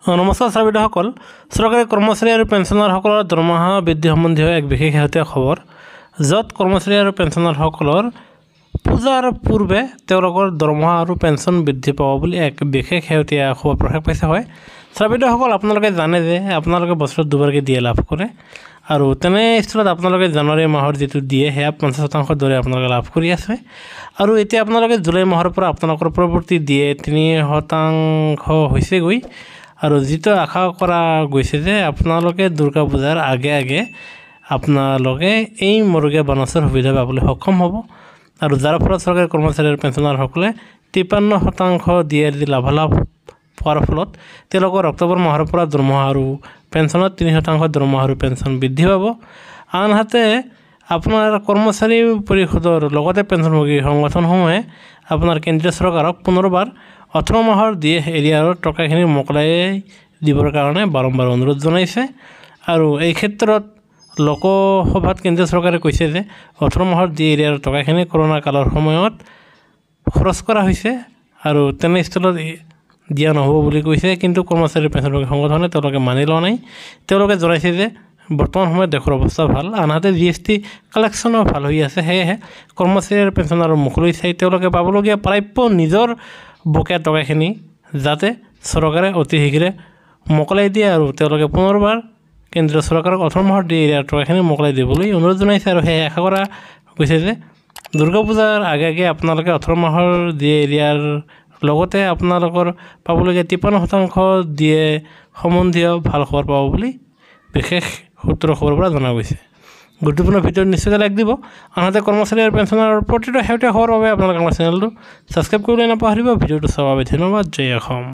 নমস্কাৰ চাবিদাসকল চৰকাৰী কৰ্মচাৰী আৰু পেঞ্চনাৰসকলৰ দৰমহা বৃদ্ধি সম্বন্ধীয় এক বিশেষ শেহতীয়া খবৰ য'ত কৰ্মচাৰী আৰু পেঞ্চনাৰসকলৰ পূজাৰ পূৰ্বে তেওঁলোকৰ দৰমহা আৰু পেঞ্চন বৃদ্ধি পাব বুলি এক বিশেষ শেহতীয়া খবৰ প্ৰকাশ পাইছে হয় চাবিদাসকল আপোনালোকে জানে যে আপোনালোকে বছৰত দুবাৰকৈ দিয়ে লাভ কৰে আৰু তেনে স্থলত আপোনালোকে জানুৱাৰী মাহৰ যেটো দিয়ে হেয়া 50% দৰে আপোনালোকে লাভ কৰি আছে আৰু এতিয়া আপোনালোকে জুলাই মাহৰ পৰা আপোনালোকৰ পৰৱৰ্তী দিয়ে 3% হৈছে গৈ আৰু যেটো আশা কৰা গৈছে যে আপোনালোকে দুৰ্গা পূজাৰ আগে আপোনালোকে এই মৰুগীয়া বনছৰ সুবিধা পাবলৈ সক্ষম হ'ব আৰু যাৰ ফলত চৰকাৰী কৰ্মচাৰী আৰু পেঞ্চনাৰসকলে 53% দিয়ে লাভালাভ পোৱাৰ ফলত তেওঁলোকৰ অক্টোবৰ মাহৰ পৰা দৰমহা আৰু পেঞ্চনত 3% দৰমহা আৰু পেঞ্চন বৃদ্ধি পাব আনহাতে আপোনাৰ কৰ্মচাৰী পৰিষদৰ লগতে পেঞ্চনভোগী সংগঠনসমূহে আপোনাৰ কেন্দ্ৰীয় চৰকাৰক পুনৰবাৰ 18 মাহৰ দিয়ে এৰিয়াৰ টকাখিনি মোকলাই দিবৰ কাৰণে বাৰম্বাৰ অনুৰোধ জনাইছে আৰু এই ক্ষেত্ৰত লোকসভাত কেন্দ্ৰীয় চৰকাৰে কৈছে যে 18 মাহৰ দিয়ে এৰিয়াৰ টকাখিনি কৰোনা কালৰ সময়ত খৰচ কৰা হৈছে আৰু তেনে স্থলত দিয়া নহ'ব বুলি কৈছে কিন্তু কৰ্মচাৰী পেঞ্চনভোগী সংগঠনে তেওঁলোকে মানি লোৱা নাই তেওঁলোকে জনাইছে যে বৰ্তমান সময়ত দেশৰ অৱস্থা ভাল আনহাতে জিএসটি কালেকশ্যনো ভাল হৈ আছে সেয়েহে কৰ্মচাৰী আৰু পেঞ্চনাৰৰ মুখলৈ চাই তেওঁলোকে পাবলগীয়া প্ৰাপ্য নিজৰ বকেয়া টকাখিনি যাতে চৰকাৰে অতি শীঘ্ৰে মোকলাই দিয়ে আৰু তেওঁলোকে পুনৰবাৰ কেন্দ্ৰীয় চৰকাৰক 18 মাহৰ দিয়ে এৰিয়াৰ টকাখিনি মোকলাই দিবলৈ অনুৰোধ জনাইছে আৰু সেয়ে আশা কৰা গৈছে যে দুৰ্গা পূজাৰ আগে আপোনালোকে 18 মাহৰ দিয়ে এৰিয়াৰ লগতে আপোনালোকৰ পাবলগীয়া 53% দিয়ে সম্বন্ধীয় ভাল খবৰ পাব বুলি বিশেষ সূত্ৰৰ খবৰৰ পৰা জনা গৈছে গুৰুত্বপূৰ্ণ ভিডিঅ' নিশ্চয় লাইক দিব আনহাতে কৰ্মচাৰী আৰু পেঞ্চনাৰৰ প্ৰতিটো শেহতীয়া খবৰৰ বাবে আপোনালোকে আমাৰ চেনেলটো ছাবস্ক্ৰাইব কৰিবলৈ নাপাহৰিব ভিডিঅ'টো চাবৰ বাবে ধন্যবাদ জয় অসম